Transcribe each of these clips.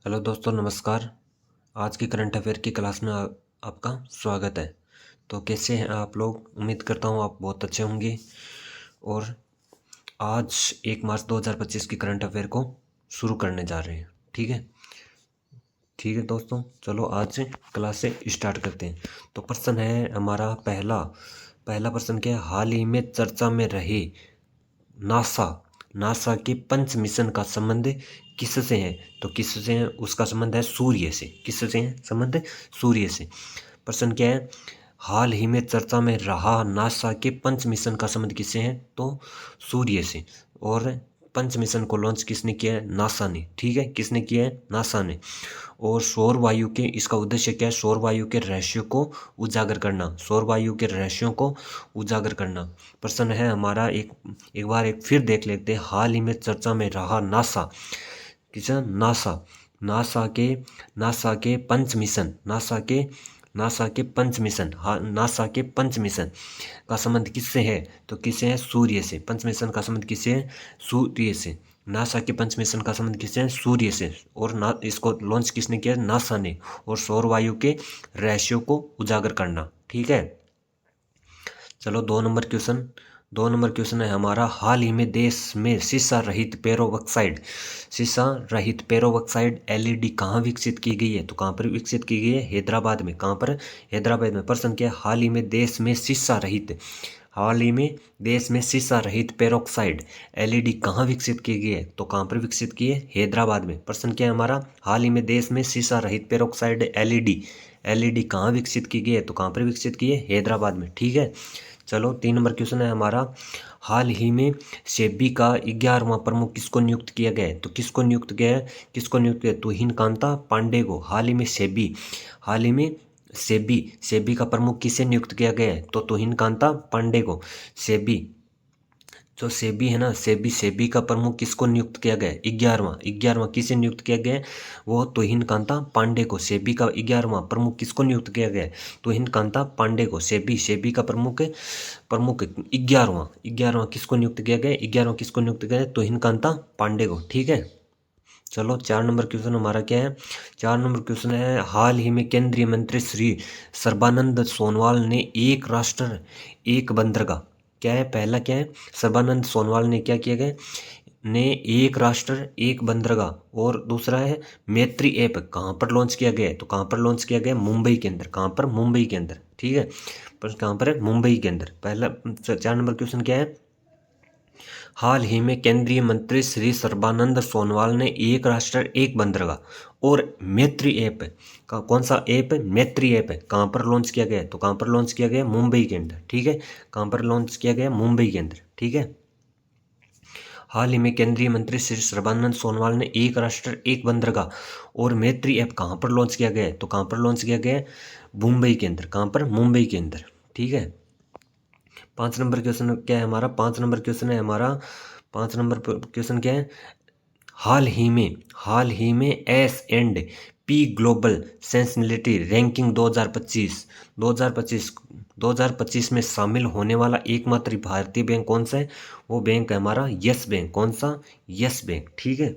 Hello दोस्तों, नमस्कार। आज की करंट अफेयर की क्लास में आपका स्वागत है। तो कैसे हैं आप लोग? उम्मीद करता हूँ आप बहुत अच्छे होंगे। और आज 1 मार्च 2025 की करंट अफेयर को शुरू करने जा रहे हैं। ठीक है, ठीक है दोस्तों, चलो आज से क्लास से स्टार्ट करते हैं। तो प्रश्न है हमारा पहला पहला प्रश्न क्या है? हाल ही में चर्चा में रहे नासा नासा के पंच मिशन का संबंध किससे है? तो किससे है? उसका संबंध है सूर्य से। किससे है संबंध? सूर्य से। प्रश्न क्या है? हाल ही में चर्चा में रहा नासा के पंच मिशन का संबंध किससे है? तो सूर्य से। और पंच मिशन को लॉन्च किसने किया है? नासा ने। ठीक है, किसने किया है? नासा ने। और सौर वायु के इसका उद्देश्य क्या है? सौर वायु के रहस्यों को उजागर करना। सौर वायु के रहस्यों को उजागर करना। प्रश्न है हमारा एक बार फिर देख लेते हैं। हाल ही में चर्चा में रहा नासा किसा नासा नासा के पंच मिशन नासा के पंच मिशन का संबंध किससे है? तो किससे है? सूर्य से। पंच मिशन का संबंध किससे है? सूर्य से। नासा के पंच मिशन का संबंध किससे है? सूर्य से। और इसको लॉन्च किसने किया? नासा ने। और सौर वायु के रहस्यों को उजागर करना। ठीक है, चलो दो नंबर क्वेश्चन है हमारा। हाल ही में देश में शीशा रहित पेरोवक्साइड एलईडी कहाँ विकसित की गई है? तो कहाँ पर विकसित की गई है? हैदराबाद में। कहाँ पर? हैदराबाद में। प्रश्न क्या है? हाल ही में देश में शीशा रहित पेरोक्साइड एलईडी कहाँ विकसित की गई है? तो कहाँ पर विकसित की है? हैदराबाद में। प्रश्न क्या है हमारा? हाल ही में देश में शीशा रहित पेरोक्साइड एलईडी कहाँ विकसित की गई है? तो कहाँ पर विकसित की है? हैदराबाद में। ठीक है, चलो 3 नंबर क्वेश्चन है हमारा। हाल ही में सेबी का 11वां प्रमुख किसको नियुक्त किया गया है? तो किसको नियुक्त किया है? तुहिन कांता पांडे को। हाल ही में सेबी का प्रमुख किसे नियुक्त किया गया है? तो तुहिन कांता पांडे को। सेबी जो सेबी है ना, सेबी का प्रमुख किसको नियुक्त किया गया है? 11वां किसे नियुक्त किया गया है? वो तुहिन कांता पांडे को। सेबी का 11वां प्रमुख किसको नियुक्त किया गया है? तुहिन कांता पांडे को। सेबी का प्रमुख 11वां किसको नियुक्त किया गया? 11वां किसको नियुक्त किया गया? तुहिन कांता पांडे को। ठीक है, चलो 4 नंबर क्वेश्चन हमारा क्या है? 4 नंबर क्वेश्चन है। हाल ही में केंद्रीय मंत्री श्री सर्बानंद सोनोवाल ने एक राष्ट्र एक बंदरगाह, क्या है पहला? क्या है? सर्बानंद सोनोवाल ने क्या किया गया? ने एक राष्ट्र एक बंदरगाह। और दूसरा है मैत्री ऐप कहाँ पर लॉन्च किया गया है? तो कहाँ पर लॉन्च किया गया? मुंबई के अंदर। कहाँ पर? मुंबई के अंदर। ठीक है, पर कहाँ पर है? मुंबई के अंदर। पहला 4 नंबर क्वेश्चन क्या है? हाल ही में केंद्रीय मंत्री श्री सर्बानंद सोनोवाल ने एक राष्ट्र एक बंदरगाह और मैत्री ऐप का, कौन सा ऐप? मैत्री ऐप है, कहाँ पर लॉन्च किया गया? तो कहाँ पर लॉन्च किया गया? मुंबई के अंदर। ठीक है, कहाँ पर लॉन्च किया गया? मुंबई के अंदर। ठीक है, हाल ही में केंद्रीय मंत्री श्री सर्बानंद सोनोवाल ने एक राष्ट्र एक बंदरगाह और मैत्री ऐप कहाँ पर लॉन्च किया गया है? तो कहाँ पर लॉन्च किया गया है? मुंबई के अंदर। कहाँ पर? मुंबई के अंदर। ठीक है, 5 नंबर क्वेश्चन क्या है हमारा? 5 नंबर क्वेश्चन क्या है? हाल ही में S and P global sustainability ranking 2025 में शामिल होने वाला एकमात्र भारतीय बैंक कौन सा है? वो बैंक है हमारा यस बैंक। कौन सा? Yes bank. ठीक है,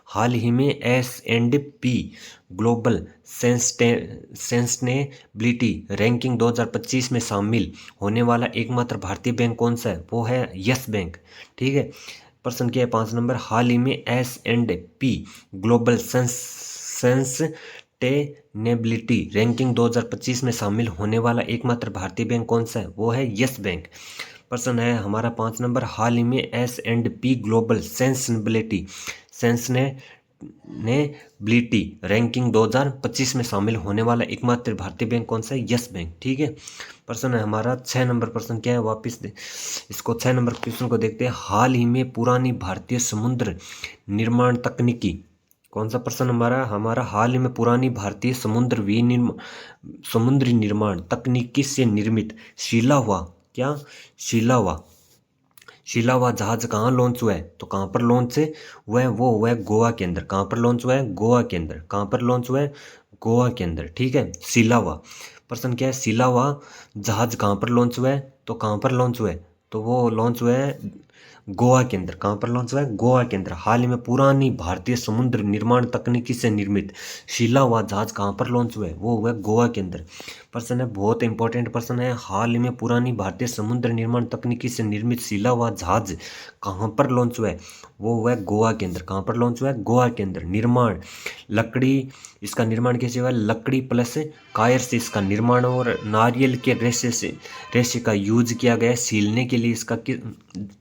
हाल ही में S and P global sustainability ranking 2025 में शामिल होने वाला एकमात्र भारतीय बैंक कौन सा है? वो है यस बैंक। ठीक है, प्रश्न क्या है? 5 नंबर। हाल ही में S and P global sustainability ranking 2025 में शामिल होने वाला एकमात्र भारतीय बैंक कौन सा है? वो है यस बैंक। प्रश्न है हमारा 5 नंबर। हाल ही में S and P global sustainability ranking 2025 में शामिल होने वाला एकमात्र भारतीय बैंक कौन सा है? Yes bank. ठीक है, प्रश्न है हमारा 6 नंबर। प्रश्न क्या है? वापिस इसको 6 नंबर क्वेश्चन को देखते हैं। हाल ही में पुरानी भारतीय समुद्र निर्माण तकनीकी, कौन सा प्रश्न हमारा हाल ही में पुरानी भारतीय समुद्री निर्माण तकनीकी से निर्मित शिला हुआ, क्या शिला हुआ जहाज कहाँ लॉन्च हुआ है? तो कहाँ पर लॉन्च हुआ है? वो हुआ है गोवा के अंदर। कहाँ पर लॉन्च हुआ है? गोवा के अंदर। कहाँ पर लॉन्च हुआ है? गोवा के अंदर। ठीक है, शिला हुआ। प्रश्न क्या है? शिला हुआ जहाज कहाँ पर लॉन्च हुआ है? तो कहाँ पर लॉन्च हुआ है? तो वो लॉन्च हुआ है गोवा के अंदर। कहाँ पर लॉन्च हुआ है? गोवा के अंदर। हाल ही में पुरानी भारतीय समुद्र निर्माण तकनीकी से निर्मित शीला हुआ जहाज कहाँ पर लॉन्च हुआ है? वो हुआ है गोवा के अंदर। प्रश्न है, बहुत इंपॉर्टेंट प्रश्न है। हाल ही में पुरानी भारतीय समुद्र निर्माण तकनीकी से निर्मित शीला हुआ जहाज कहाँ पर लॉन्च हुआ है? वो हुआ है गोवा के अंदर। कहाँ पर लॉन्च हुआ है? गोवा के अंदर। निर्माण लकड़ी, इसका निर्माण कैसे हुआ है? लकड़ी प्लस कायर से इसका निर्माण, और नारियल के रेशे का यूज किया गया है सीलने के लिए।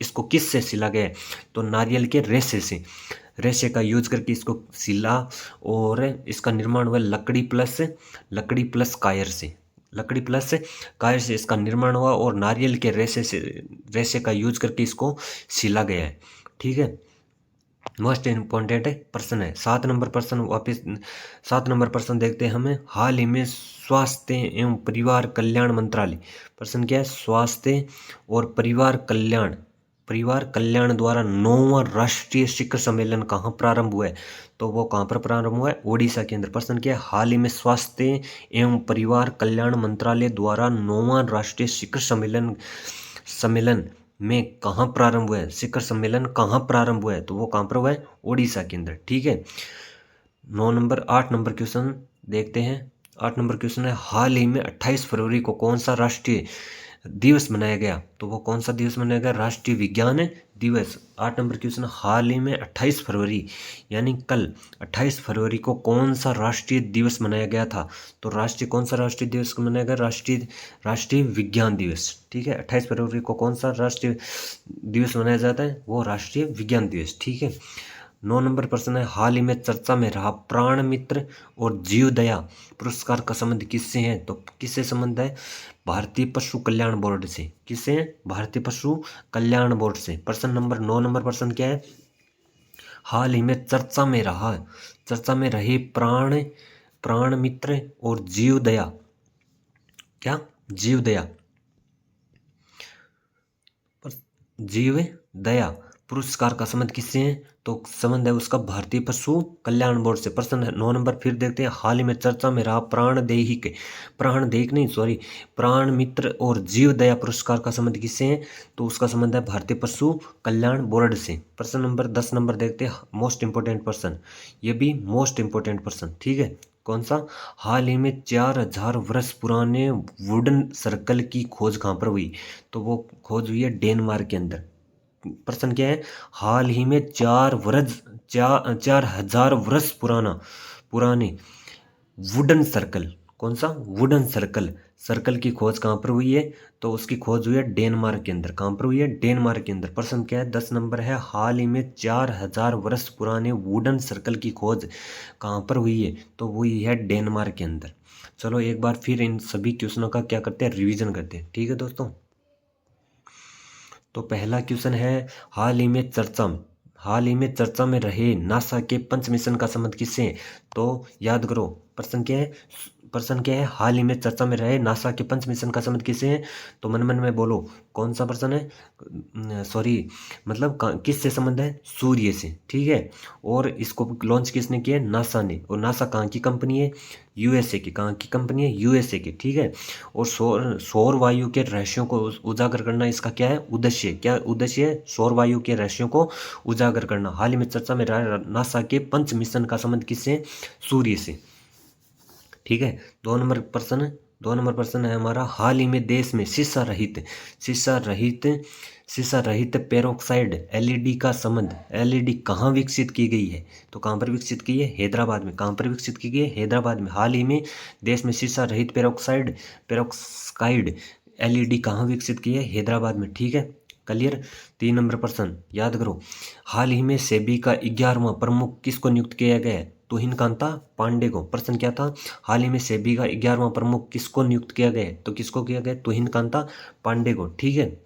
इसको किस से सिला गया है? तो नारियल के रेशे का यूज करके इसको सिला, और इसका निर्माण हुआ लकड़ी प्लस कायर से। लकड़ी प्लस कायर से इसका निर्माण हुआ, और नारियल के रेशे का यूज करके इसको सिला गया है। ठीक है, मोस्ट इम्पॉर्टेंट प्रश्न है। 7 नंबर प्रश्न वापिस 7 नंबर प्रश्न देखते हैं हमें। हाल ही में स्वास्थ्य एवं परिवार कल्याण मंत्रालय, प्रश्न क्या है? स्वास्थ्य और परिवार कल्याण द्वारा 9वां राष्ट्रीय शिखर सम्मेलन कहाँ प्रारंभ हुआ है? तो वो कहाँ पर प्रारंभ हुआ है? ओडिशा के अंदर। प्रश्न क्या है? हाल ही में स्वास्थ्य एवं परिवार कल्याण मंत्रालय द्वारा 9वां राष्ट्रीय शिखर सम्मेलन में कहाँ प्रारंभ हुआ है? शिखर सम्मेलन कहाँ प्रारंभ हुआ है? तो वो कहाँ पर हुआ है? ओडिशा के अंदर। ठीक है, 8 नंबर क्वेश्चन देखते हैं। 8 नंबर क्वेश्चन है, हाल ही में 28 फरवरी को कौन सा राष्ट्रीय दिवस मनाया गया? तो वो कौन सा दिवस मनाया गया? राष्ट्रीय विज्ञान दिवस। 8 नंबर क्वेश्चन, हाल ही में 28 फरवरी यानी कल 28 फरवरी को कौन सा राष्ट्रीय दिवस मनाया गया था? तो कौन सा राष्ट्रीय दिवस मनाया गया? राष्ट्रीय विज्ञान दिवस। ठीक है, 28 फरवरी को कौन सा राष्ट्रीय दिवस मनाया जाता है? वो राष्ट्रीय विज्ञान दिवस। ठीक है, 9 नंबर प्रश्न है, हाल ही में चर्चा में रहा प्राण मित्र और जीवदया पुरस्कार का संबंध किससे है? तो किससे संबंध है? भारतीय पशु कल्याण बोर्ड से। किससे? भारतीय पशु कल्याण बोर्ड से। प्रश्न नंबर 9 नंबर प्रश्न क्या है? हाल ही में चर्चा में रहे प्राण मित्र और जीवदया, क्या? जीवदया पुरस्कार का संबंध किससे है? तो संबंध है उसका भारतीय पशु कल्याण बोर्ड से। प्रश्न 9 नंबर फिर देखते हैं। हाल ही में चर्चा में रहा प्राण मित्र और जीव दया पुरस्कार का संबंध किससे है? तो उसका संबंध है भारतीय पशु कल्याण बोर्ड से। प्रश्न नंबर 10 नंबर देखते हैं। मोस्ट इंपोर्टेंट प्रश्न, ये भी मोस्ट इंपोर्टेंट प्रश्न। ठीक है, कौन सा? हाल ही में 4000 वर्ष पुराने वुडन सर्कल की खोज कहाँ पर हुई? तो वो खोज हुई है डेनमार्क के अंदर। प्रश्न क्या है? हाल ही में 4000 वर्ष पुराने वुडन सर्कल, कौन सा? वुडन सर्कल की खोज कहाँ पर हुई है? तो उसकी खोज हुई है डेनमार्क के अंदर। कहाँ पर हुई है? डेनमार्क के अंदर। प्रश्न क्या है? 10 नंबर है, हाल ही में 4000 वर्ष पुराने वुडन सर्कल की खोज कहाँ पर हुई है? तो हुई है डेनमार्क के अंदर। चलो एक बार फिर इन सभी क्वेश्चनों का क्या करते हैं? रिवीजन करते हैं। ठीक है दोस्तों, तो पहला क्वेश्चन है, हाल ही में चर्चा में रहे नासा के पंच मिशन का संबंध किससे है? तो याद करो, प्रश्न क्या है? हाल ही में चर्चा में रहे नासा के पंच मिशन का संबंध किससे है? तो मन में बोलो, कौन सा प्रश्न है? सॉरी, मतलब किससे संबंध है? सूर्य से। ठीक है, और इसको लॉन्च किसने किया? नासा ने। और नासा कहाँ की कंपनी है? यूएसए की। कहाँ की कंपनी है? यूएसए की। ठीक है, और सौर वायु के रहस्यों को उजागर करना इसका क्या है? क्या उद्देश्य है? सौर वायु के रहस्यों को उजागर करना। हाल ही में चर्चा में रहा नासा के पंच मिशन का संबंध किससे? सूर्य से। ठीक है, 2 नंबर प्रश्न है हमारा, हाल ही में देश में शीशा रहित पेरोक्साइड एलईडी का संबंध, एलईडी कहाँ विकसित की गई है? तो कहाँ पर विकसित की है? हैदराबाद में। कहाँ पर विकसित की गई है? हैदराबाद में। हाल ही में देश में शीशा रहित पेरोक्साइड एलईडी कहाँ विकसित की है? हैदराबाद में। ठीक है, क्लियर। 3 नंबर प्रश्न याद करो, हाल ही में सेबी का 11वां प्रमुख किसको नियुक्त किया गया है? तुहिन कांता पांडे को। प्रश्न क्या था? हाल ही में सेबी का 11वां प्रमुख किसको नियुक्त किया गया है? तो किसको किया गया? तुहिन कांता पांडे को। ठीक है,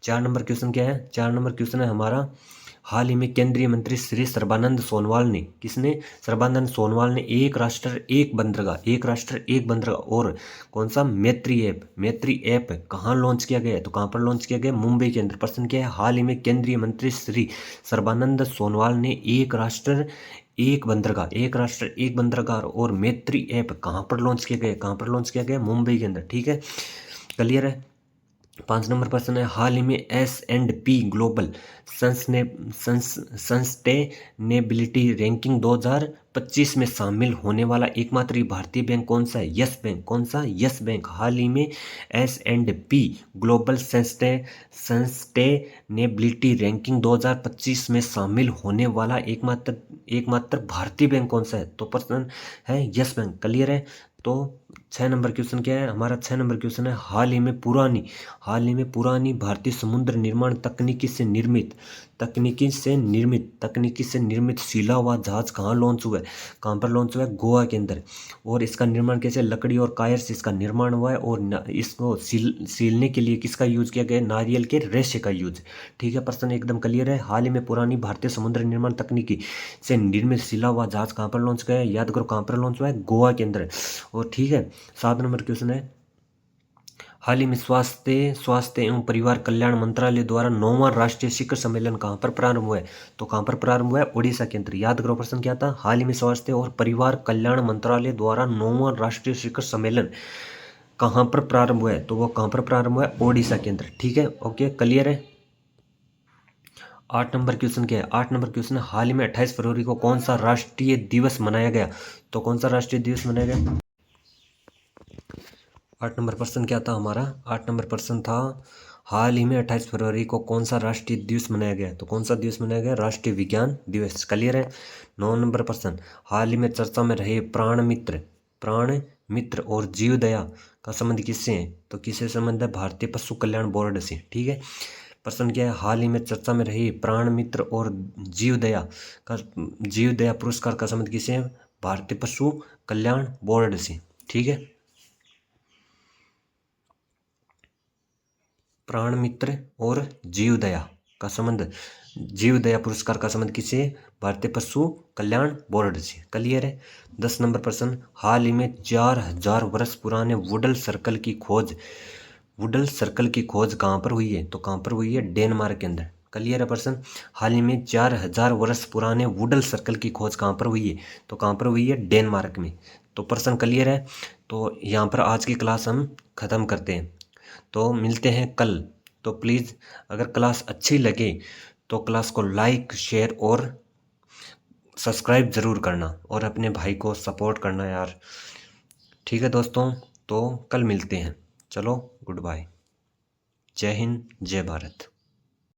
4 नंबर क्वेश्चन क्या है? 4 नंबर क्वेश्चन है हमारा, हाल ही में केंद्रीय मंत्री श्री सर्बानंद सोनोवाल ने, सर्बानंद सोनोवाल ने एक राष्ट्र एक बंदरगाह और कौन सा? मैत्री ऐप कहाँ लॉन्च किया गया है? तो कहाँ पर लॉन्च किया गया? मुंबई के अंदर। प्रश्न क्या है? हाल ही में केंद्रीय मंत्री श्री सर्बानंद सोनोवाल ने एक राष्ट्र एक बंदरगाह और मैत्री ऐप कहाँ पर लॉन्च किया गया? मुंबई के अंदर। ठीक है, क्लियर है। 5 नंबर प्रश्न है, हाल ही में S&P ग्लोबल सस्टेनेबिलिटी रैंकिंग 2025 में शामिल होने वाला एकमात्र ही भारतीय बैंक कौन सा है? Yes bank. कौन सा? Yes bank. हाल ही में S&P ग्लोबल सस्टेनेबिलिटी रैंकिंग 2025 में शामिल होने वाला एकमात्र भारतीय बैंक कौन सा है? तो प्रश्न है यस बैंक। क्लियर है? तो 6 नंबर क्वेश्चन क्या है हमारा? 6 नंबर क्वेश्चन है, हाल ही में पुरानी भारतीय समुद्र निर्माण तकनीकी से निर्मित शीला हुआ जहाज कहाँ लॉन्च हुआ है? कहाँ पर लॉन्च हुआ है? गोवा के अंदर। और इसका निर्माण कैसे? लकड़ी और कायर से इसका निर्माण हुआ है, और इसको सीलने के लिए किसका यूज किया गया? नारियल के रेशे का यूज। ठीक है, प्रश्न एकदम क्लियर है। हाल ही में पुरानी भारतीय समुद्र निर्माण तकनीकी से निर्मित शीला हुआ जहाज कहाँ पर लॉन्च किया है? याद करो, कहाँ पर लॉन्च हुआ है? गोवा के अंदर। और ठीक है, 7 नंबर क्वेश्चन है, हाल ही में स्वास्थ्य एवं परिवार कल्याण मंत्रालय द्वारा 9वां राष्ट्रीय शिखर सम्मेलन कहाँ पर प्रारंभ हुआ है? तो कहाँ पर प्रारंभ हुआ है? उड़ीसा के अंदर। याद करो, प्रश्न क्या था? हाल ही में स्वास्थ्य और परिवार कल्याण मंत्रालय द्वारा 9वां राष्ट्रीय शिखर सम्मेलन कहाँ पर प्रारंभ हुआ है? तो वो कहाँ पर प्रारंभ हुआ है? ओडिशा के अंदर। ठीक है, ओके, क्लियर है। 8 नंबर क्वेश्चन क्या है? 8 नंबर क्वेश्चन है, हाल ही में 28 फरवरी को कौन सा राष्ट्रीय दिवस मनाया गया? तो कौन सा राष्ट्रीय दिवस मनाया गया? 8 नंबर प्रश्न क्या था हमारा? 8 नंबर प्रश्न था, हाल ही में 28 फरवरी को कौन सा राष्ट्रीय दिवस मनाया गया? तो कौन सा दिवस मनाया गया? राष्ट्रीय विज्ञान दिवस। क्लियर है। 9 नंबर प्रश्न, हाल ही में चर्चा में रहे प्राण मित्र और जीवदया का संबंध किससे है? तो किससे संबंध है? भारतीय पशु कल्याण बोर्ड से। ठीक है, प्रश्न क्या है? हाल ही में चर्चा में रही प्राण मित्र और जीवदया पुरस्कार का संबंध किससे है? भारतीय पशु कल्याण बोर्ड से। ठीक है, प्राण मित्र और जीवदया पुरस्कार का संबंध किससे? भारतीय पशु कल्याण बोर्ड से। क्लियर है। 10 नंबर प्रश्न, हाल ही में 4000 वर्ष पुराने वुडल सर्कल की खोज कहाँ पर हुई है? तो कहाँ पर हुई है? डेनमार्क के अंदर। क्लियर है प्रश्न। हाल ही में 4000 वर्ष पुराने वुडल सर्कल की खोज कहाँ पर हुई है? तो कहाँ पर हुई है? डेनमार्क में। तो प्रश्न क्लियर है। तो यहाँ पर आज की क्लास हम खत्म करते हैं, तो मिलते हैं कल। तो प्लीज़ अगर क्लास अच्छी लगे तो क्लास को लाइक, शेयर और सब्सक्राइब ज़रूर करना, और अपने भाई को सपोर्ट करना यार। ठीक है दोस्तों, तो कल मिलते हैं। चलो, गुड बाय। जय हिंद, जय भारत।